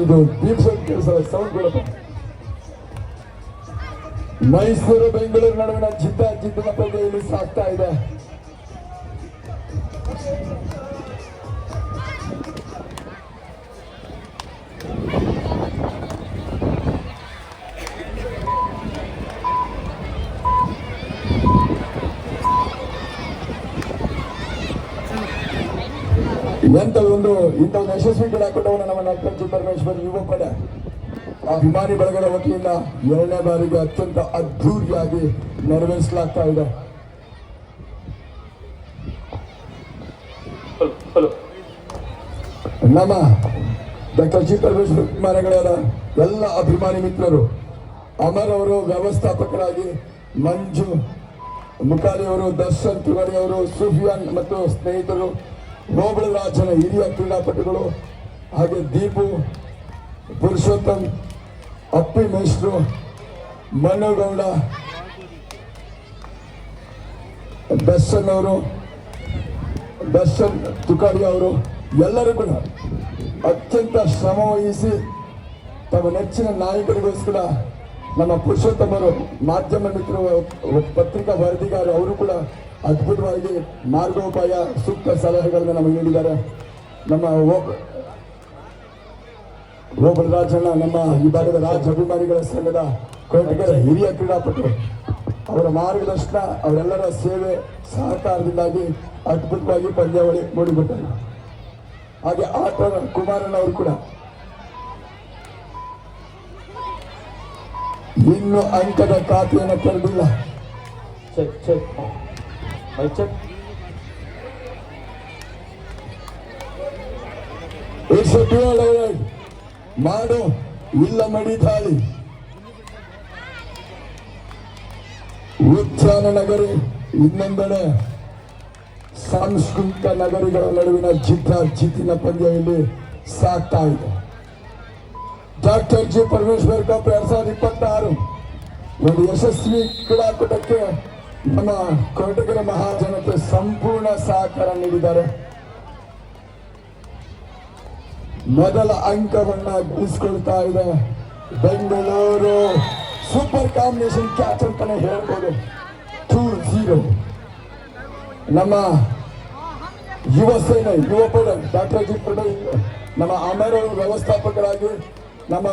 ಇದು ದೀಪ್ ಸೌಂಡ್ ಕೊಡಪ್ಪ. ಮೈಸೂರು ಬೆಂಗಳೂರು ನಡುವಿನ ಜಿದ್ದಿನ ಪಂದ್ಯ ಇಲ್ಲಿ ಸಾಗ್ತಾ ಇದೆ. ಇಂಥ ಒಂದು ಯಶಸ್ವಿ ಕ್ರೀಡಾಕೂಟವನ್ನು ನಮ್ಮ ನಟರಾಜ್ ಪರಮೇಶ್ವರ್ ಯುವ ಪಡೆ ಅಭಿಮಾನಿ ಬಳಗದ ವತಿಯಿಂದ 2ನೇ ಬಾರಿಗೆ ಅತ್ಯಂತ ಅದ್ಧೂರಿಯಾಗಿ ನೆರವೇರಿಸಲಾಗ್ತಾ ಇದೆ. ನಮ್ಮ ಡಾಕ್ಟರ್ ಜಿ ಪರಮೇಶ್ವರ್ ಅಭಿಮಾನಿಗಳಾದ ಎಲ್ಲ ಅಭಿಮಾನಿ ಮಿತ್ರರು, ಅಮರ್ ಅವರು ವ್ಯವಸ್ಥಾಪಕರಾಗಿ, ಮಂಜು ಮುಕಾಲಿ ಅವರು, ದರ್ಶನ್ ತಿವಾರಿ ಅವರು, ಸುಫಿಯಾನ್ ಮತ್ತು ಸ್ನೇಹಿತರು, ಹೋಬಳರಾಜನ ಹಿರಿಯ ಕ್ರೀಡಾಪಟುಗಳು, ಹಾಗೆ ದೀಪು, ಪುರುಷೋತ್ತಮ್, ಅಪ್ಪಿ ಮೇಷ್ಟ್ರು, ಮನುಗೌಡ, ದರ್ಶನ್ ಅವರು, ದರ್ಶನ್ ತುಕಾಡಿ ಅವರು ಎಲ್ಲರೂ ಕೂಡ ಅತ್ಯಂತ ಶ್ರಮ ವಹಿಸಿ ತಮ್ಮ ನೆಚ್ಚಿನ ನಾಯಕರಿಗೋಸ್ಕರ ನಮ್ಮ ಪುರುಷೋತ್ತಮರು, ಮಾಧ್ಯಮ ಮಿತ್ರರು, ಪತ್ರಿಕಾ ವರದಿಗಾರರು ಅವರು ಕೂಡ ಅದ್ಭುತವಾಗಿ ಮಾರ್ಗೋಪಾಯ ಸೂಕ್ತ ಸಲಹೆಗಳನ್ನು ನಮಗೆ ನೀಡಿದ್ದಾರೆ. ನಮ್ಮ ಹೋಬಳರಾಜಣ್ಣ ನಮ್ಮ ಈ ಭಾಗದ ರಾಜ್ಯ ಅಭಿಮಾನಿಗಳ ಸಂಘದ ಕೊರಟಗೆರೆ ಹಿರಿಯ ಕ್ರೀಡಾಪಟರು, ಅವರ ಮಾರ್ಗದರ್ಶನ, ಅವರೆಲ್ಲರ ಸೇವೆ ಸಹಕಾರದಿಂದಾಗಿ ಅದ್ಭುತವಾಗಿ ಪಂದ್ಯಾವಳಿ ಮೂಡಿಬಿಟ್ಟರು. ಹಾಗೆ ಆಟ ಕುಮಾರಣ್ಣ ಅವರು ಕೂಡ ಇನ್ನು ಅಂಕದ ಖಾತೆಯನ್ನು ತೆರೆದಿಲ್ಲ. ಮಾಡು ಇಲ್ಲ ಮಡಿತಾಳಿ ಉದ್ಯಾನ ನಗರಿ, ಇನ್ನೊಂದೆಡೆ ಸಾಂಸ್ಕೃತಿಕ ನಗರಿಗಳ ನಡುವಿನ ಜಿದ್ದಿನ ಪಂದ್ಯ ಇಲ್ಲಿ ಸಾಗ್ತಾ ಇದೆ. ಡಾಕ್ಟರ್ ಜಿ ಪರಮೇಶ್ವರ್ ಕಪ್ 2026 ಒಂದು ಯಶಸ್ವಿ ಕ್ರೀಡಾಕೂಟಕ್ಕೆ ನಮ್ಮ ಕೊರಟಗೆರೆ ಮಹಾಜನತೆ ಸಂಪೂರ್ಣ ಸಹಕಾರ ನೀಡಿದ್ದಾರೆ. ಮೊದಲ ಅಂಕವನ್ನ ಗಳಿಸಿಕೊಳ್ತಾ ಇದೆ ಬೆಂಗಳೂರು. ಸೂಪರ್ ಕಾಂಬಿನೇಷನ್ ಕ್ಯಾಚ್ ಅಂತಾನೆ ಹೇಳ್ಬೋದು. 2-0 ನಮ್ಮ ಯುವ ಸೇನೆ, ಯುವ ಪಡೆ ಡಾಕ್ಟರ್ ಜಿ ಪರಮೇಶ್ವರ್, ನಮ್ಮ ಅಮರ್ ಅವರು ವ್ಯವಸ್ಥಾಪಕರಾಗಿ, ನಮ್ಮ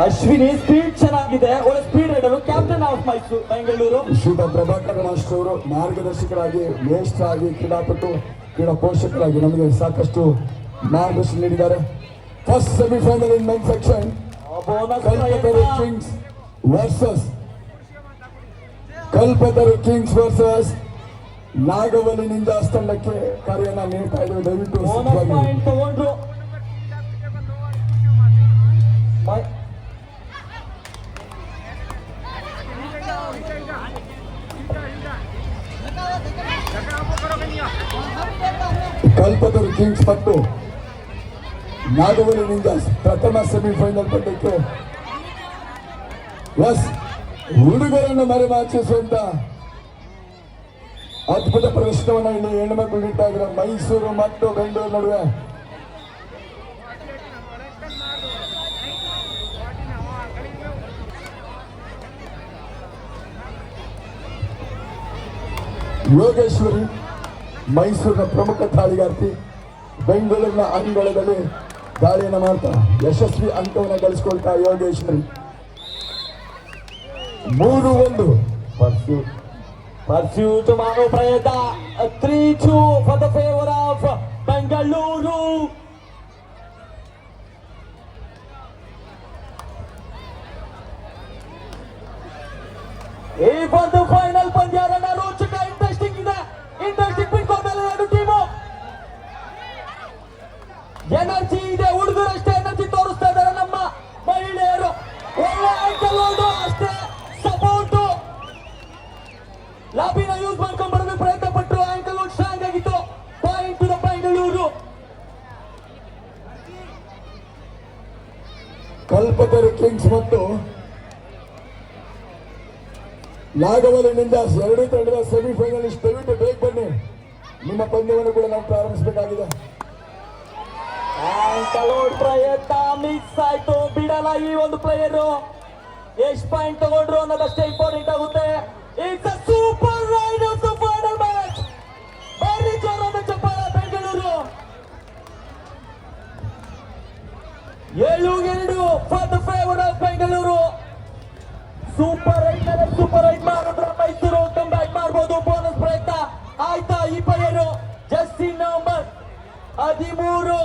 ಅಶ್ವಿನಿ ಸ್ಪೀಡ್ ಚೆನ್ನಾಗಿದೆ, ಒಳ್ಳೆ speed rider, captain of Mysuru Bengaluru. Shri Prabhakar master ಅವರು ಮಾರ್ಗದರ್ಶಕರಾಗಿ, ಮೇಷ್ಟ್ರಾಗಿ, ಕ್ರೀಡಾ ಪೋಷಕರಾಗಿ ನಮಗೆ ಸಾಕಷ್ಟು ಮಾರ್ಗದರ್ಶನ ನೀಡಿದ್ದಾರೆ. First semifinal in men section Kalpataru kings versus Nagavali ninjas ತಂಡಕ್ಕೆ ಕಾರ್ಯನ ನೀಡ್ತಾ ಇದ್ದೇವೆ. ದಯವಿಟ್ಟು ತಗೊಂಡ್ರು ಕಲ್ಪತರು ಕಿಂಗ್ಸ್ ಮತ್ತು ನಾಗವಲಿ ನಿಂಜಾಸ್ ಪ್ರಥಮ ಸೆಮಿಫೈನಲ್ ಪಂದ್ಯಕ್ಕೆ ಹುಡುಗರನ್ನು ಮರೆಮಾಚಿಸುವಂತ ಅದ್ಭುತ ಪ್ರದರ್ಶನವನ್ನು ಇಲ್ಲಿ ಹೆಣ್ಣುಮಕ್ಕಳು ನೀಡ್ತಾ ಇದ್ದಾರೆ. ಮೈಸೂರು ಮತ್ತು ಬೆಂಗಳೂರು ನಡುವೆ ಯೋಗೇಶ್ವರಿ ಮೈಸೂರಿನ ಪ್ರಮುಖ ದಾಳಿಗಾರ್ತಿ ಬೆಂಗಳೂರಿನ ಅಂಗಳದಲ್ಲಿ ದಾಳಿಯನ್ನು ಮಾಡ್ತಾ ಯಶಸ್ವಿ ಅಂಕವನ್ನು ಗಳಿಸಿಕೊಳ್ತಾ ಯೋಗೇಶ್ವರಿ 3-1 ಪರ್ಸ್ಯೂಟ್ ಮಾಡೋ ಪ್ರಯತ್ನ. 3-2 for the favour of Bengaluru. ಈ ಒಂದು ಫೈನಲ್ ಪಂದ್ಯ ರೋಚಕ, ಇಂಟ್ರೆಸ್ಟಿಂಗ್ ಇದೆ. ಇಂಟ್ರೆಸ್ಟಿಂಗ್ ಬಿಟ್ಕೊಡ್ತಾರೆ ಎರಡು ಟೀಮು. ಎನರ್ಜಿ ಇದೆ, ಹುಡುಗರಷ್ಟೇ ಎನರ್ಜಿ ತೋರಿಸ್ತಾ ಇದ್ದಾರೆ ನಮ್ಮ ಮಹಿಳೆಯರು. ಒಳ್ಳೆ ಆಂಕಲ್ ಅಷ್ಟೇ ಸಪೋರ್ಟು. ಲಾಬಿನ ಯೂಸ್ ಮಾಡ್ಕೊಂಡು ಬರೋದಕ್ಕೆ ಪ್ರಯತ್ನ ಪಟ್ಟರು. ಆಂಕಲ್ ಸ್ಟ್ರಾಂಗ್ ಆಗಿತ್ತು. Point to the Bengaluru. Kalpataru kings ಮತ್ತು ನಾಗವಲಿನಿಂದ ಎರಡೂ ತಂಡದ ಸೆಮಿಫೈನಲಿಸ್ಟ್ ದಯವಿಟ್ಟು ಬೇಗ ಬನ್ನಿ. ನಿಮ್ಮ ಪಂದ್ಯವನ್ನು ಕೂಡ ನಾವು ಪ್ರಾರಂಭಿಸಬೇಕಾಗಿದೆ. ಆಂಕಲೋಡ್ ಪ್ರಯತ್ನ ಮಿಸ್ ಆಯ್ತು, ಬಿಡಲ್ಲ ಈ ಒಂದು ಪ್ಲೇಯರ್. ಎಷ್ಟು ಪಾಯಿಂಟ್ ತಗೊಂಡ್ರು ಅನ್ನೋದಷ್ಟೇ ಇಂಪಾರ್ಟೆಂಟ್ ಆಗುತ್ತೆ. It's a super raid of the final match. ಭಾರಿ ಜೋರಾದ ಚಪ್ಪಾಳ Bengaluru. 7-2 for the favour of Bengaluru. Super raid ಮೇಲೆ ಸೂಪರ್ ರೈಡ್ ಮಾಡಿದ್ರೆ ಮೈಸೂರು ಕಮ್ ಬ್ಯಾಕ್ ಮಾಡ್ಬೋದು. ಬೋನಸ್ ಪ್ರಯತ್ನ ಆಯ್ತಾ ಈ player jersey number 13.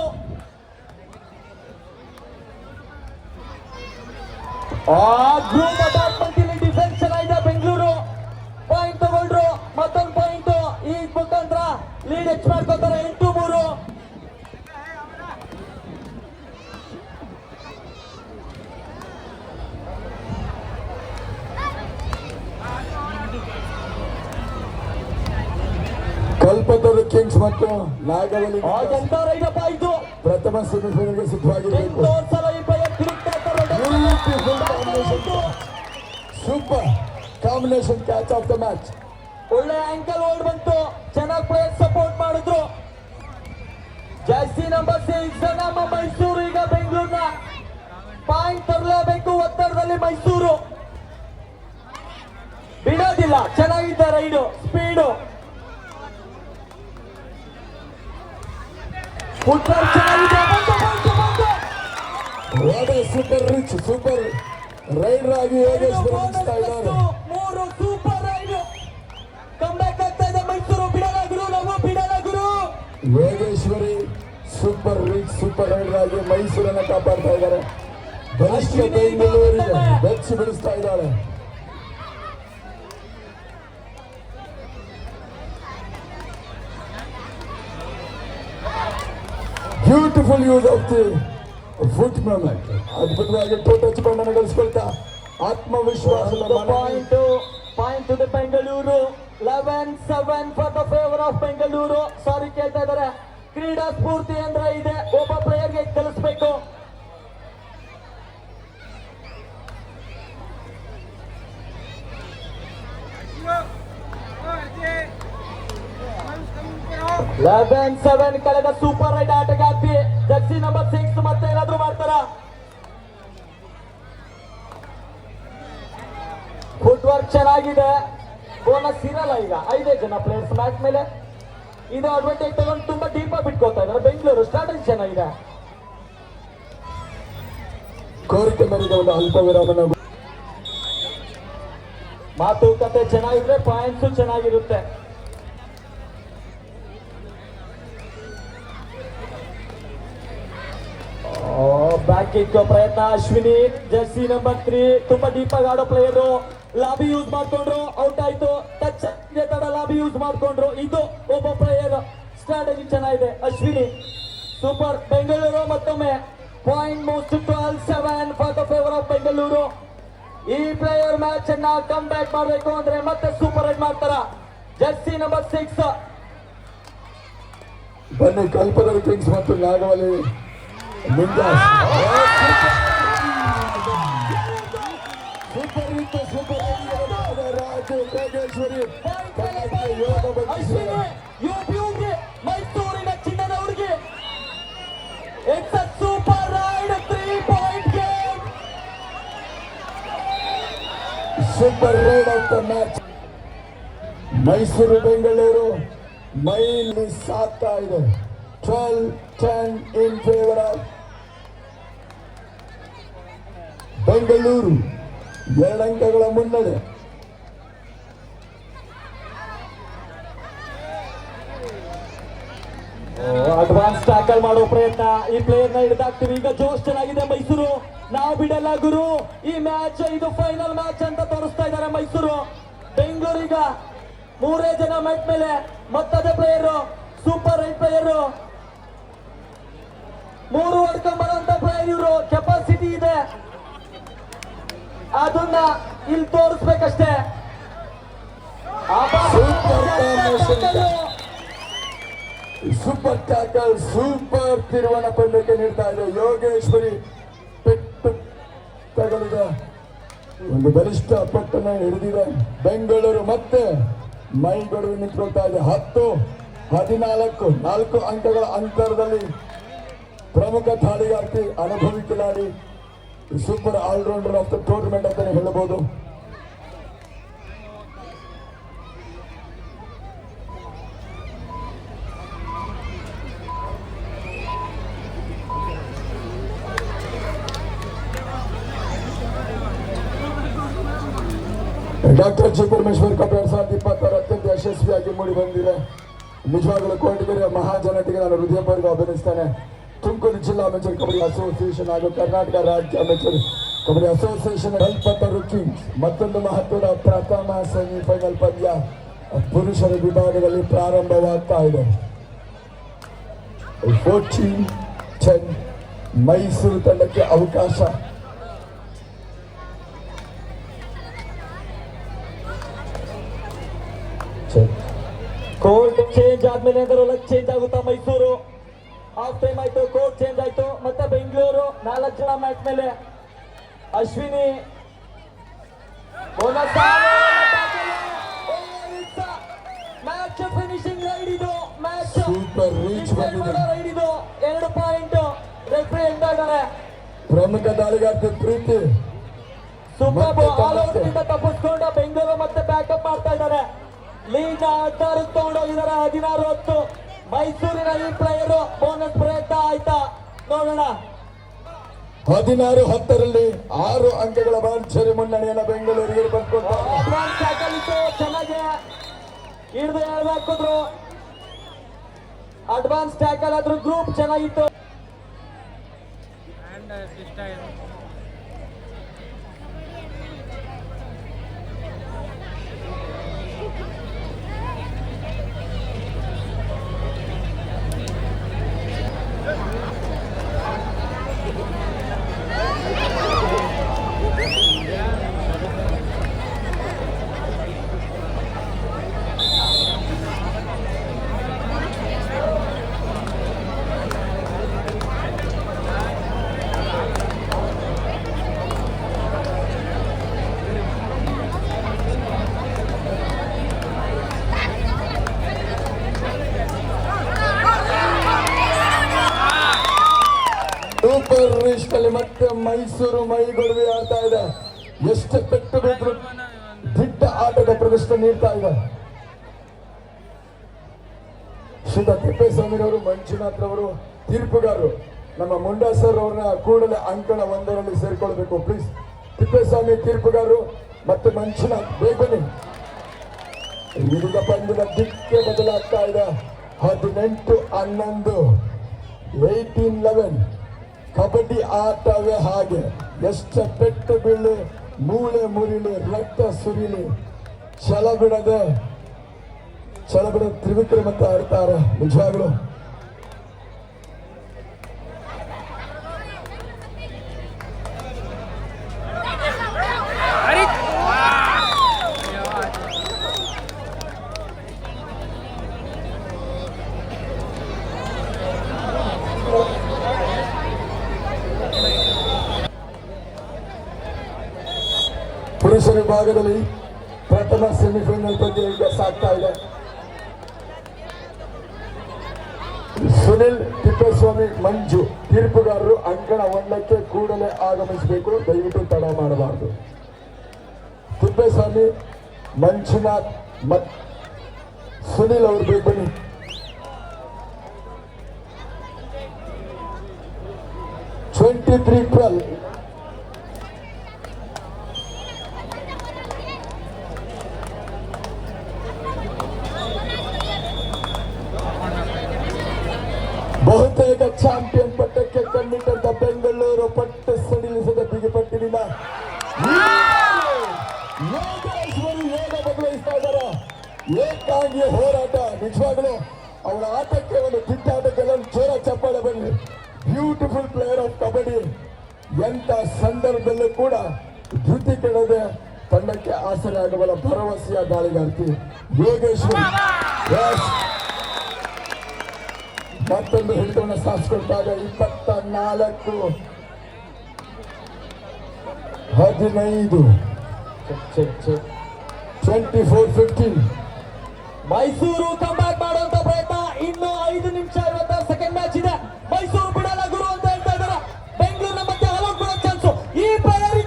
Group attachment ಇಲ್ಲಿ ಡಿಫೆನ್ಸ್ ಚೆನ್ನಾಗಿದೆ ಬೆಂಗಳೂರು. ಪಾಯಿಂಟ್ ತಗೊಂಡ್ರು, ಮತ್ತೊಂದು ಪಾಯಿಂಟ್ ಈ ಮುಖಾಂತರ ಲೀಡ್ ಹೆಚ್ಚು ಮಾಡ್ಕೋತಾರೆ 8-3. ಕಲ್ಪತರು ಕಿಂಗ್ಸ್ ಮತ್ತು ನಾಗವಲಿ ಎಂತ ರೈಡಪ್ಪ ಇದು. ಪ್ರಥಮ ಸೆಮಿಫೈನಲ್ಗೆ ಸಿದ್ಧವಾಗಿರಬೇಕು. ಸಲ ಈ player super combination catch of the match. ಒಳ್ಳೆ ಆಂಕಲ್ ಹೋಲ್ಡ್ ಬಂತು, ಚೆನ್ನಾಗಿ ಪ್ಲೇಯರ್ ಸಪೋರ್ಟ್ ಮಾಡಿದ್ರು. ಜರ್ಸಿ ನಂಬರ್ 6 ನಮ್ಮ ಮೈಸೂರು ಈಗ ಬೆಂಗಳೂರಿನ ಪಾಯಿಂಟ್ ತರಲೇಬೇಕು. ಒತ್ತಡದಲ್ಲಿ ಮೈಸೂರು ಬಿಡೋದಿಲ್ಲ. ಚೆನ್ನಾಗಿದ್ದ ರೈಡು, ಸ್ಪೀಡು, ಫುಟ್ಬಾಲ್ ಚೆನ್ನಾಗಿದೆ. ಸೂಪರ್ ರಿಚ್ ಸೂಪರ್ ರೈಡರ್ ಆಗಿ ಯೋಗೇಶ್ವರಿ ನಿಲ್ಲಿಸ್ತಾ ಇದ್ದಾರೆ. 3 ಸೂಪರ್ ರೈಡ್ ಕಮ್ ಬ್ಯಾಕ್ ಆಗ್ತಾ ಇದೆ ಮೈಸೂರು. ಬಿಡಲ್ಲ ಗುರು, ನಾವು ಬಿಡಲ್ಲ ಗುರು. Yogeshwari super rich super raider ಆಗಿ ಮೈಸೂರನ್ನ ಕಾಪಾಡ್ತಾ ಇದ್ದಾರೆ. ಬಲಿಷ್ಠ ಬೆಂಗಳೂರಿಗೆ ಬೆಚ್ಚಿ ಬೆಳೆಸ್ತಾ ಇದ್ದಾಳೆ. Beautiful use of the foot movement. ಅದ್ಭುತವಾಗಿ ಟಚ್ ಬಣ್ಣನ ಗಳಿಸ್ಕೊಳ್ತಾ ಆತ್ಮವಿಶ್ವಾಸದ point to Bengaluru. 11-7 for the favour of Bengaluru. ಸಾರಿ ಕೇಳ್ತಾ ಇದ್ದಾರೆ. ಕ್ರೀಡಾ ಸ್ಫೂರ್ತಿ ಅಂದ್ರೆ ಇದೆ, ಒಬ್ಬ ಪ್ಲೇಯರ್ಗೆ ಕಲಿಸ್ಬೇಕು. ಕಳೆದ ಸೂಪರ್ ರೈಡ್ ಆಟಗಾರ್ತಿ ಜರ್ಸಿ ನಂಬರ್ 6 ಮತ್ತೆ ಏನಾದ್ರು ಮಾಡ್ತಾರ. ಫುಟ್ ವರ್ಕ್ ಚೆನ್ನಾಗಿದೆ. ಬೋನಸ್ ಇರಲ್ಲ ಈಗ 5 ಜನ ಪ್ಲೇಯರ್ಸ್ ಮ್ಯಾಚ್ ಮೇಲೆ. ಇದು ಅಡ್ವಾಂಟೇಜ್ ತಗೊಂಡು ತುಂಬಾ ಡೀಪ್ ಆಗಿ ಬಿಟ್ಕೋತಾ ಇದ್ದಾರೆ ಬೆಂಗಳೂರು. ಸ್ಟ್ರಾಟಜಿ ಚೆನ್ನಾಗಿದೆ. ಕೋರಿಕೆ ಮೇರೆಗೆ ಒಂದು ಅಲ್ಪ ವಿರಾಮನ ಮಾತುಕತೆ ಚೆನ್ನಾಗಿದ್ರೆ ಪಾಯಿಂಟ್ಸ್ ಚೆನ್ನಾಗಿರುತ್ತೆ. ಬ್ಯಾಕ್ ಕಿಕ್ ಪ್ರಯತ್ನ ಅಶ್ವಿನಿ ಜರ್ಸಿ ನಂಬರ್ 3 ತುಂಬಾ ಡೀಪ್ ಆಗಿ ಆಡೋ ಪ್ಲೇಯರ್. ಲಾಬಿ ಯೂಸ್ ಮಾಡ್ಕೊಂಡ್ರು, ಔಟ್ ಆಯ್ತು. ಟಚ್ ತಡ ಲಾಬಿ ಯೂಸ್ ಮಾಡ್ಕೊಂಡ್ರು. ಇದು ಒಬ್ಬ ಪ್ಲೇಯರ್. ಸ್ಟ್ರಾಟಜಿ ಚೆನ್ನಾಗಿದೆ ಅಶ್ವಿನಿ. ಸೂಪರ್ ಬೆಂಗಳೂರು ಮತ್ತೊಮ್ಮೆ point moves to 12-7 for the favour of Bengaluru. ಈ ಪ್ಲೇಯರ್ ಮ್ಯಾಚ್ ಅನ್ನ ಕಮ್ ಬ್ಯಾಕ್ ಮಾಡಬೇಕು ಅಂದ್ರೆ ಮತ್ತೆ ಸೂಪರ್ ರೈಡ್ ಮಾಡ್ತಾರ ಜರ್ಸಿ ನಂಬರ್ 6. ಬನ್ನಿ ಕಲ್ಪತರು ಕಿಂಗ್ಸ್ ಮತ್ತು ನಾಗವಲಿ ನಿಂಜಾಸ್. ಸೂಪರ್ ಇತ್ತು ಸೂಪರ್ ರಾಜು ಯೋಗೇಶ್ವರಿ ಮೈಸೂರಿನ ಚಿನ್ನದವರಿಗೆ it's a super raid. 3 point game. Super raid of the match. Mysuru Bengaluru ಮೈಲಿ ಸಾಕ್ತಾ ಇದೆ. 12-10 ಇನ್ ಫೇವರ್ ಆಫ್ ಬೆಂಗಳೂರು. 2 ಅಂಕಗಳ ಮುನ್ನಡೆ. ಅಡ್ವಾನ್ಸ್ ಟ್ಯಾಕಲ್ ಮಾಡೋ ಪ್ರಯತ್ನ. ಈ ಪ್ಲೇಯರ್ ನ ಹಿಡಿದಾಕ್ತಿವಿ. ಈಗ ಜೋಶ್ ಚೆನ್ನಾಗಿದೆ ಮೈಸೂರು. ನಾವು ಬಿಡಲ್ಲ ಗುರು. ಈ ಮ್ಯಾಚ್ ಇದು ಫೈನಲ್ ಮ್ಯಾಚ್ ಅಂತ ತೋರಿಸ್ತಾ ಇದ್ದಾರೆ ಮೈಸೂರು. ಬೆಂಗಳೂರು ಈಗ 3 ಜನ ಮ್ಯಾಚ್ ಮೇಲೆ ಮತ್ತದೇ ಪ್ಲೇಯರ್ ಸೂಪರ್ ರೈಡ್ ಪ್ಲೇಯರ್. 3 ಹೊಡ್ಕೊಂಬರುವಂತ ಪ್ಲೇಯರ್ ಇವರು. ಕೆಪಾಸಿಟಿ ಇದೆ, ಅದನ್ನ ಇಲ್ಲಿ ತೋರಿಸ್ಬೇಕಷ್ಟೇ. ಸೂಪರ್ ಟ್ಯಾಕಲ್ ಸೂಪರ್ ತಿರುವಣ ಪಂದ್ಯಕ್ಕೆ ನೀಡ್ತಾ ಇದೆ ಯೋಗೇಶ್ವರಿ. ಪೆಟ್ಟು ತಗಲಿದೆ ಒಂದು ಬಲಿಷ್ಠ ಪಟ್ಟನ್ನು ಹಿಡಿದಿದೆ ಬೆಂಗಳೂರು. ಮತ್ತೆ ಮೈಗಡುವು ನಿಂತ್ಕೊಳ್ತಾ ಇದೆ. 10-14 4 ಅಂಕಗಳ ಅಂತರದಲ್ಲಿ ಪ್ರಮುಖ ದಾಳಿಗಾರ್ತಿ, ಅನುಭವಿ ಕಿಲಾಡಿ, super allrounder of the tournament ಅಂತಾನೆ ಹೇಳಬಹುದು. ಡಾಕ್ಟರ್ ಜಿ ಪರಮೇಶ್ವರ್ ಕಪ್ 2026 ಅತ್ಯಂತ ಯಶಸ್ವಿಯಾಗಿ ಮೂಡಿ ಬಂದಿದೆ. ನಿಜವಾಗಲೂ ಕೋಟಿಗೆರೆಯ ಮಹಾಜನತೆಗೆ ನಾನು ಹೃದಯಪೂರ್ವಕ ಅಭಿನಯಿಸ್ತೇನೆ. ತುಮಕೂರು ಜಿಲ್ಲಾ ಅಮೆಚೂರ್ ಕಬಡ್ಡಿ ಅಸೋಸಿಯೇಷನ್ ಹಾಗೂ ಕರ್ನಾಟಕ ರಾಜ್ಯ ಅಮೆಚೂರ್ ಕಬಡ್ಡಿ ಅಸೋಸಿಯೇಷನ್ ಕಲ್ಪತರು ಕಿಂಗ್ಸ್ ಮತ್ತೊಂದು ಮಹತ್ವದ ಪ್ರಥಮ ಸೆಮಿಫೈನಲ್ ಪಂದ್ಯ ಪುರುಷರ ವಿಭಾಗದಲ್ಲಿ ಪ್ರಾರಂಭವಾಗ್ತಾ ಇದೆ. 14-10 ಮೈಸೂರು ತಂಡಕ್ಕೆ ಅವಕಾಶ. ಕೋರ್ಟ್ ಚೇಂಜ್ ಆದ್ಮೇಲೆ ಚೇಂಜ್ ಆಗುತ್ತಾ ಮೈಸೂರು. ಹಾಫ್ ಟೈಮ್ ಆಯ್ತು, ಕೋರ್ಟ್ ಚೇಂಜ್ ಆಯ್ತು. ಮತ್ತೆ ಬೆಂಗಳೂರು 4 ಜನ ಮ್ಯಾಚ್ ಮೇಲೆ. ಅಶ್ವಿನಿ ಮ್ಯಾಚ್ ಫಿನಿಶಿಂಗ್ ರೈಡ್ ಇದು. ಮ್ಯಾಚ್ ಸೂಪರ್ ರೀಚ್ ಬಂದಿದೆ. ರೈಡ್ ಇದು. 2 ಪಾಯಿಂಟ್ ರೆಫ್ರಿ ಎಂದಾದರೆ. ಪ್ರಮುಖ ದಾಳಿಗಾರ್ತಿ ಪ್ರೀತಿ ಸೂಪರ್ ಆಲ್ ಔಟ್ ಇಂದ ತಪ್ಪಿಸ್ಕೊಂಡ ಬೆಂಗಳೂರು ಮತ್ತೆ ಬ್ಯಾಕಪ್ ಮಾಡ್ತಾ ಇದ್ದಾರೆ. ಲೀಗ್ 16 ತಗೊಂಡೋಗಿದ್ದಾರೆ. 16-10 ಮೈಸೂರಿನ ಈ ಪ್ಲೇಯರ್ ಬೋನಸ್ ಪ್ರಯತ್ನ ಆಯ್ತಾ ನೋಡೋಣ. 16-10ರಲ್ಲಿ 6 ಅಂಕಗಳ ಭರ್ಜರಿ ಮುನ್ನಡೆಯನ್ನು ಬೆಂಗಳೂರಿಗೆ ಟ್ಯಾಕಲ್ ಚೆನ್ನಾಗಿ ಹಿಡಿದು ಹಾಕಿದ್ರು. ಅಡ್ವಾನ್ಸ್ ಟ್ಯಾಕಲ್ ಆದ್ರೂ ಗ್ರೂಪ್ ಚೆನ್ನಾಗಿತ್ತು. ಸೂಪರ್ ರಿಸ್ಟ್ ಅಲ್ಲಿ ಮತ್ತೆ ಮೈಸೂರು ಮೈಗೊಡವೆ ಆಡ್ತಾ ಇದೆ. ಎಷ್ಟು ಪೆಟ್ಟು ಬಿದ್ರು ದಿಟ್ಟ ಆಟದ ಪ್ರದರ್ಶನ ನೀಡ್ತಾ ಇದೆ. ಶ್ರೀತ ತಿಪ್ಪೇಸ್ವಾಮಿರವರು, ಮಂಜುನಾಥ್ ರವರು ತೀರ್ಪುಗಾರರು. ನಮ್ಮ ಮುಂಡಾ ಸರ್ ಅವ್ರನ್ನ ಕೂಡಲೇ ಅಂಕಣ 1ರಲ್ಲಿ ಸೇರ್ಕೊಳ್ಬೇಕು ಪ್ಲೀಸ್. ತಿಪ್ಪೇಸ್ವಾಮಿ ತೀರ್ಪುಗಾರರು ಮತ್ತೆ ಮಂಜುನಾಥ್ ಬೇಗ ಬನ್ನಿ. ಇದೀಗ ಪಂದ್ಯದ ದಿಕ್ಕೆ ಬದಲಾಗ್ತಾ ಇದೆ. 18-11 18-11 ಕಬಡ್ಡಿ ಆಟವೇ ಹಾಗೆ. ಎಷ್ಟು ಪೆಟ್ಟು ಬೀಳಿ, ಮೂಳೆ ಮುರಿಲಿ, ರಕ್ತ ಸುರಿಲಿ, ಛಲ ಬಿಡದೆ ತ್ರಿವಿಕ್ರಮ ಅಂತ ಆಡ್ತಾರೆ ನಿಜವಾಗ್ಲು. ಪುರುಷರ ವಿಭಾಗದಲ್ಲಿ ಪ್ರಥಮ ಸೆಮಿಫೈನಲ್ ಪಂದ್ಯ ಈಗ ಸಾಗ್ತಾ ಇದೆ. ಸುನಿಲ್, ತಿಪ್ಪೇಸ್ವಾಮಿ, ಮಂಜು ತೀರ್ಪುಗಾರರು ಅಂಕಣ 1ಕ್ಕೆ ಕೂಡಲೇ ಆಗಮಿಸಬೇಕು. ದಯವಿಟ್ಟು ತಡ ಮಾಡಬಾರದು. ತಿಪ್ಪೇಸ್ವಾಮಿ, ಮಂಜುನಾಥ್ ಮತ್ತು ಸುನಿಲ್ ಅವರು ಬೇಗ ಬನ್ನಿ. ಬಹುತೇಕ ಚಾಂಪಿಯನ್ ಪಟ್ಟಕ್ಕೆ ಕಣ್ಣಿಟ್ಟಂತ ಬೆಂಗಳೂರು ಪಟ್ಟು ಸಡಿಲಿಸದ ಬಿಗಿಪಟ್ಟಿನಿಂದ ಯೋಗ ಬದಲಾಯಿಸ್ತಾ ಇದ್ದಾರೆ. ಏಕಾಂಗಿ ಹೋರಾಟ. ನಿಜವಾಗಲೂ ಅವರ ಆಟಕ್ಕೆ ಒಂದು ಕಿತ್ತಾಟಕ್ಕೆ ಜೋರ ಚಪ್ಪಾಳೆ ಬರಲಿ. Beautiful player of kabaddi. ಎಂತ ಸಂದರ್ಭದಲ್ಲೂ ಕೂಡ ಧೃತಿ ಕೆಡದೆ ತಂಡಕ್ಕೆ ಆಸರೆ ಆಗಬಲ್ಲ ಭರವಸೆಯ ದಾಳಿಗಾರ್ತಿ ಯೋಗೇಶ್ವರಿ. ಮತ್ತೊಂದು ಹಿಡಿತವನ್ನು ಸಾಧಿಸಿಕೊಳ್ತಾಗ 24-15 ಚೆಕ್ 24-15. ಮೈಸೂರು ಕಮ್ಬ್ಯಾಕ್ ಮಾಡುವಂತ ಪ್ರಯತ್ನ. ಇನ್ನು 5 ನಿಮಿಷ 56 ಸೆಕೆಂಡ್ ಮ್ಯಾಚ್ ಇದೆ. ಮೈಸೂರು ಬಿಡಲ್ಲ ಗುರು ಅಂತ ಹೇಳ್ತಾ ಇದ್ದಾರೆ. ಬೆಂಗಳೂರಿನ ಮತ್ತೆ ಆಲ್ಔಟ್ ಮಾಡೋ ಚಾನ್ಸು. ಈ ಪ್ಲೇಯರ್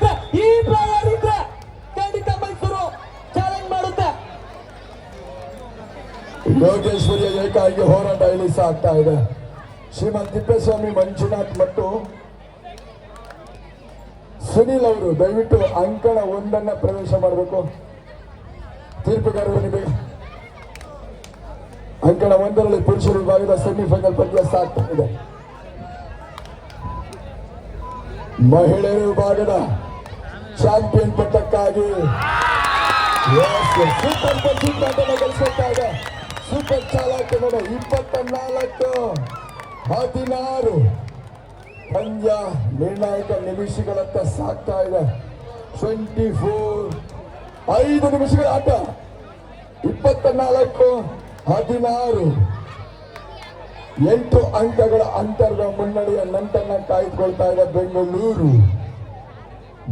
ಇದ್ರೆ ಖಂಡಿತ ಮೈಸೂರು ಚಾಲೆಂಜ್ ಮಾಡುತ್ತೆ. ಯೋಗೇಶ್ವರಿಯ ಏಕಾಗಿ ಹೋರಾಟ ಇಲ್ಲಿ ಸಾಗ್ತಾ ಇದೆ. ಶ್ರೀಮಂತ ತಿಪ್ಪೇಸ್ವಾಮಿ, ಮಂಜುನಾಥ್ ಮತ್ತು ಸುನಿಲ್ ಅವರು ದಯವಿಟ್ಟು ಅಂಕಣ 1 ಪ್ರವೇಶ ಮಾಡಬೇಕು. ತೀರ್ಪುಗಾರರು ಬೇಗ. ಅಂಕಣ 1ರಲ್ಲಿ ಪುರುಷರ ವಿಭಾಗದ ಸೆಮಿಫೈನಲ್ ಪಂದ್ಯ ಸಾಗ್ತಾ ಇದೆ. ಮಹಿಳೆಯರ ವಿಭಾಗದ ಚಾಂಪಿಯನ್ ಪಟ್ಟಕ್ಕಾಗಿ ಸೂಪರ್ ಗಳಿಸ್ತಾ ಇದೆ. ಸೂಪರ್ ಚಾಲಕ 24-16 ಪಂದ್ಯ ನಿರ್ಣಾಯಕ ನಿಮಿಷಗಳತ್ತ ಸಾಗ್ತಾ ಇದೆ. 24 5 ನಿಮಿಷಗಳ ಆಟ. 24-16 8 ಅಂಕಗಳ ಅಂತರದ ಮುನ್ನಡೆಯ ನಂಟನ್ನ ಕಾಯ್ದುಕೊಳ್ತಾ ಇದೆ ಬೆಂಗಳೂರು.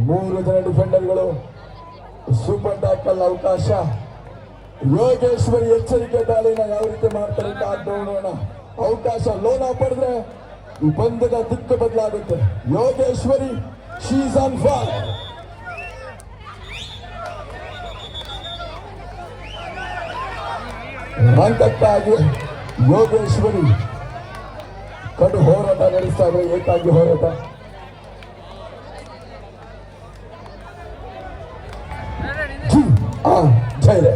3 ಜನ ಡಿಫೆಂಡರ್ಗಳು. ಸೂಪರ್ ಟ್ಯಾಕಲ್ ಅವಕಾಶ. ಯೋಗೇಶ್ವರಿ ಎಚ್ಚರಿಕೆ ದಾಳಿನ ಯಾವ ರೀತಿ ಮಾಡ್ತಾರೆ ಅಂತ ನೋಡೋಣ. ಅವಕಾಶ ಲೋನ ಪಡೆದ್ರೆ ಈ ಪಂದ್ಯದ ದಿಕ್ಕು ಬದಲಾಗುತ್ತೆ. Yogeshwari she's on fire. ಹಂತಕ್ಕಾಗಿ ಯೋಗೇಶ್ವರಿ ಕಡು ಹೋರಾಟ ನಡೆಸ್ತಾ ಇದ್ದಾರೆ. ಏಕಾಗಿ ಹೋರಾಟ. ಜೈರೆ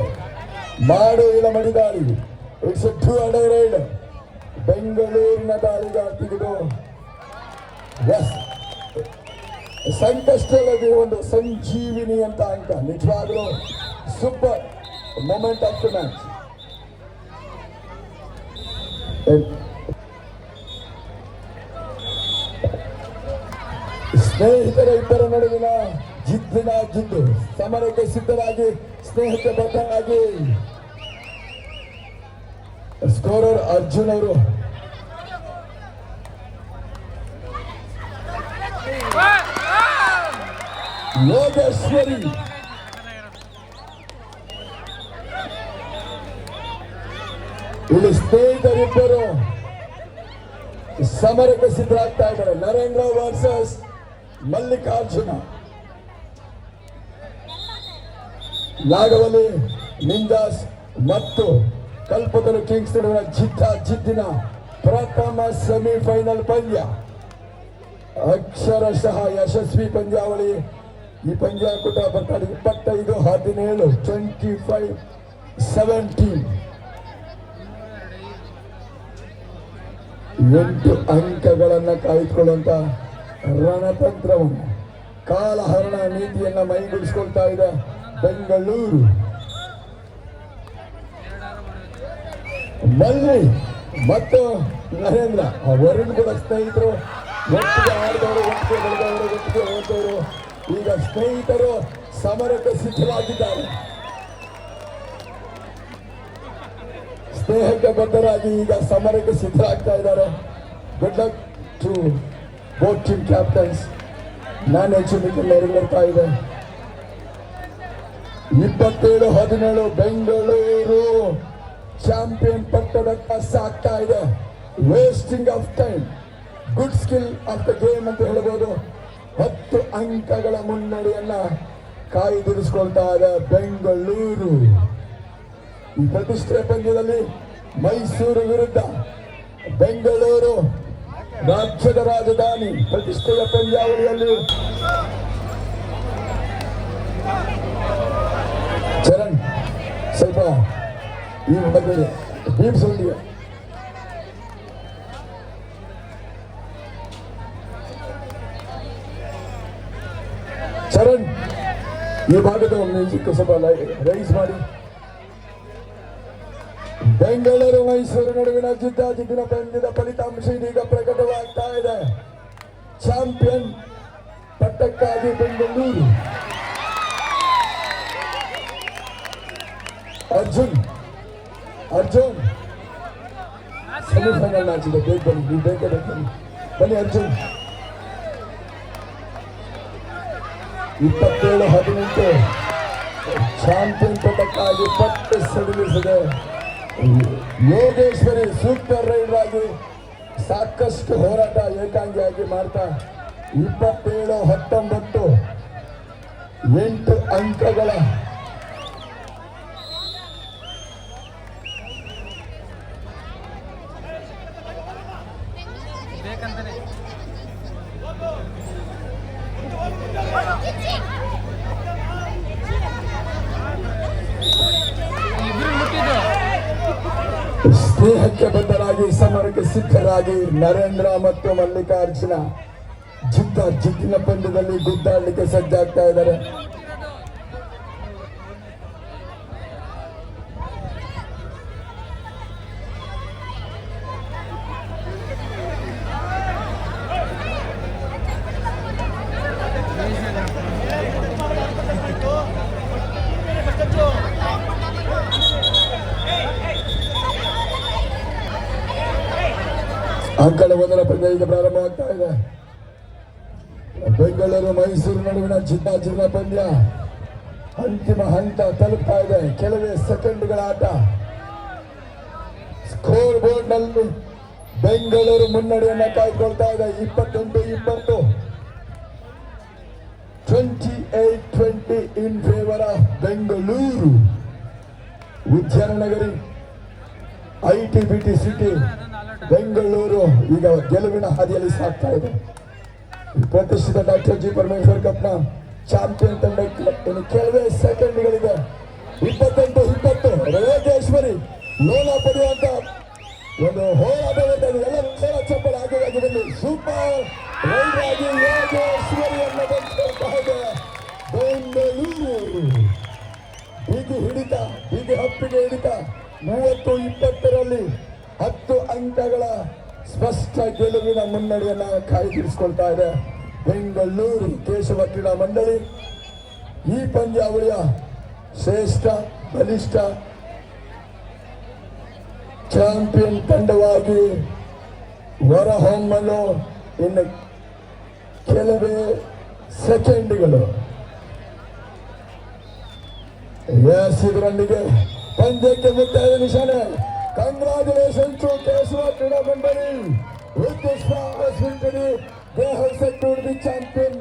ಮಾಡು ಇಲ್ಲ ಮಡಿದಾಳಿ. ಇಟ್ಸ್ 200 ಬೆಂಗಳೂರಿನ ದಾಳಿಗಾರ್ತಿಗಿದು ಸಂಕಷ್ಟದಲ್ಲಿ ಒಂದು ಸಂಜೀವಿನಿ ಅಂತ ಅಂಕ. ನಿಜವಾಗ್ಲೂ super moment of the match. ಸ್ನೇಹಿತರ ಇಬ್ಬರ ನಡುವಿನ ಜಿದ್ದು ಸಮರಕ್ಕೆ ಸಿದ್ಧರಾಗಿ ಸ್ನೇಹಿತ ಬದ್ಧರಾಗಿ ಸ್ಕೋರರ್ ಅರ್ಜುನ್ ಅವರು ಯೋಗೇಶ್ವರಿ ಇಲ್ಲಿ ಸ್ನೇಹಿತರಿಬ್ಬರು ಸಮರಕ್ಕೆ ಸಿದ್ಧರಾಗ್ತಾ ಇದ್ದಾರೆ. ನರೇಂದ್ರ ವರ್ಸಸ್ ಮಲ್ಲಿಕಾರ್ಜುನ. ನಾಗವಲ್ಲಿ ನಿಂದಾಸ್ ಮತ್ತು ಕಲ್ಪತರು ಕಿಂಗ್ಸ್ ನಡುವಿನ ಜಿದ್ದಿನ ಪ್ರಥಮ ಸೆಮಿಫೈನಲ್ ಪಂದ್ಯ. ಅಕ್ಷರಶಃ ಯಶಸ್ವಿ ಪಂದ್ಯಾವಳಿ. ಈ ಪಂದ್ಯಾಕೂಟ 25-17 25-17 8 ಅಂಕಗಳನ್ನ ಕಾಯ್ದುಕೊಳ್ಳುವಂತ ರಣತಂತ್ರವನ್ನು ಕಾಲಹರಣ ನೀತಿಯನ್ನ ಮೈಗೂಡಿಸಿಕೊಳ್ತಾ ಇದೆ ಬೆಂಗಳೂರು. ಮಲ್ಲಿ ಮತ್ತು ನರೇಂದ್ರ ಅವರನ್ನು ಕೂಡ ಸ್ನೇಹಿತರು. ಒಟ್ಟಿಗೆ ಆಡಿದವರು, ಒಟ್ಟಿಗೆ ಬೆಳೆದವರು, ಒಟ್ಟಿಗೆ ಓದವರು. ಈಗ ಸ್ನೇಹಿತರು ಸಮರಕ್ಕೆ ಸಿದ್ಧವಾಗಿದ್ದಾರೆ. ಸ್ನೇಹಕ್ಕೆ ಬದ್ಧರಾಗಿ ಈಗ ಸಮರಕ್ಕೆ ಸಿದ್ಧರಾಗ್ತಾ ಇದ್ದಾರೆ. Good luck to both team captains. ನಾನು ಹೆಚ್ಚು ನೆರವೇರ್ತಾ ಇದೆ. 27-17 ಬೆಂಗಳೂರು ಚಾಂಪಿಯನ್ ಪಟ್ಟದತ್ತ ಸಾಗ್ತಾ ಇದೆ. Wasting of time, good skill of the game ಅಂತ ಹೇಳ್ಬೋದು. 10 ಅಂಕಗಳ ಮುನ್ನಡೆಯನ್ನ ಕಾಯ್ದಿರಿಸಿಕೊಳ್ತಾ ಇದೆ ಬೆಂಗಳೂರು. ಈ ಪ್ರತಿಷ್ಠೆಯ ಪಂದ್ಯದಲ್ಲಿ ಮೈಸೂರು ವಿರುದ್ಧ ಬೆಂಗಳೂರು ರಾಜ್ಯದ ರಾಜಧಾನಿ ಪ್ರತಿಷ್ಠೆಯ ಪಂದ್ಯಾವಳಿಯಲ್ಲಿ ಚರಣ್ ಸ್ವಲ್ಪ ಈ ಬಗ್ಗೆ ಭೀಮ್ಸೊಂದಿಗೆ ಚರಣ್ ಈ ಭಾಗದ ಮ್ಯೂಸಿಕ್ ಸ್ವಲ್ಪ ರೈಸ್ ಮಾಡಿ. ಬೆಂಗಳೂರು ಮೈಸೂರು ನಡುವಿನ ಜಿದ್ದಿನ ಪಂದ್ಯದ ಫಲಿತಾಂಶ ಇದೀಗ ಪ್ರಕಟವಾಗ್ತಾ ಇದೆ. ಚಾಂಪಿಯನ್ ಪಟ್ಟಕ್ಕಾಗಿ ಬೆಂಗಳೂರು. ಅರ್ಜುನ್ ಸೆಮಿಫೈನಲ್ ಮ್ಯಾಚ್ ಇದೆ. ಬೇಗ ಬನ್ನಿ, ನೀವು ಬೇಗ ಬನ್ನಿ ಅರ್ಜುನ್. 27-18 ಚಾಂಪಿಯನ್ ಪದಕ್ಕಾಗಿ ಪಟ್ಟು ಸಡಿಲಿಸಿದೆ. ಯೋಗೇಶ್ವರಿ ಸೂಪರ್ ರೈಡರ್ ಆಗಿ ಸಾಕಷ್ಟು ಹೋರಾಟ ಏಕಾಂಗಿಯಾಗಿ ಮಾಡ್ತಾ 27-19 8 ಅಂಕಗಳ ಸ್ನೇಹಕ್ಕೆ ಬದ್ಧರಾಗಿ ಸಮರಕ್ಕೆ ಸಿದ್ಧರಾಗಿ ನರೇಂದ್ರ ಮತ್ತು ಮಲ್ಲಿಕಾರ್ಜುನ ಜಿದ್ದಿನ ಪಂದ್ಯದಲ್ಲಿ ಗುದ್ದಾಡಲಿಕ್ಕೆ ಸಜ್ಜಾಗ್ತಾ ಇದ್ದಾರೆ. ಅಂಕಣ ಒಂದರ ಪಂದ್ಯ ಈಗ ಪ್ರಾರಂಭವಾಗ್ತಾ ಇದೆ. ಬೆಂಗಳೂರು ಮೈಸೂರು ನಡುವಿನ ಜಿದ್ದ ಪಂದ್ಯ ಅಂತಿಮ ಹಂತ ತಲುಪ್ತಾ ಇದೆ. ಕೆಲವೇ ಸೆಕೆಂಡ್ಗಳ ಆಟ. ಸ್ಕೋರ್ ಬೋರ್ಡ್ ನಲ್ಲಿ ಬೆಂಗಳೂರು ಮುನ್ನಡೆಯನ್ನ ಕಾಯ್ಕೊಳ್ತಾ ಇದೆ. 28-20, 28-20 ಇನ್ ಫೇವರ್ ಆಫ್ ಬೆಂಗಳೂರು. ವಿದ್ಯಾನಗರಿ ITBT ಸಿಟಿ ಬೆಂಗಳೂರು ಈಗ ಗೆಲುವಿನ ಹಾದಿಯಲ್ಲಿ ಸಾಗ್ತಾ ಇದೆ. ಪ್ರತಿಷ್ಠಿತ ಡಾಕ್ಟರ್ ಜಿ ಪರಮೇಶ್ವರ್ ಕಪ್ನ ಚಾಂಪಿಯನ್ ತಂಡಕ್ಕೆ ಇನ್ನು ಕೆಲವೇ ಸೆಕೆಂಡ್ಗಳಿದೆ. 28-20 ಯೋಗೇಶ್ವರಿ ಲೋನ ಪಡೆಯುವಂತ ಒಂದು ಹೋರಾಟ ಎಲ್ಲ ಚಪ್ಪಲ್ ಆಗಿದಲ್ಲಿ ಸೂಪರ್ ರೈಡರ್ ಆಗಿ ಯೋಗೇಶ್ವರಿಯನ್ನು ಬಂದ್ಕೊಳ್ತಾ ಇದೆ ಬೆಂಗಳೂರು. ಹೀಗೆ ಹಪ್ಪಿಗೆ ಹಿಡಿತ 30-20 10 ಅಂಕಗಳ ಸ್ಪಷ್ಟ ಗೆಲುವಿನ ಮುನ್ನಡೆಯನ್ನ ಕಾಯ್ದಿರಿಸಿಕೊಳ್ತಾ ಇದೆ ಬೆಂಗಳೂರು. ಕೇಶವ ಕ್ರೀಡಾ ಮಂಡಳಿ ಈ ಪಂದ್ಯಾವಳಿಯ ಶ್ರೇಷ್ಠ ಬಲಿಷ್ಠ ಚಾಂಪಿಯನ್ ತಂಡವಾಗಿ ಹೊರಹೊಮ್ಮಲು ಇನ್ನು ಕೆಲವೇ ಸೆಕೆಂಡ್ಗಳು. ಇದರೊಂದಿಗೆ ಪಂದ್ಯಕ್ಕೆ ಮುಕ್ತಾಯ ನಿಶಾನೆ. Congratulations to Kesava Krida Mandali with this proud victory. They have secured the champion.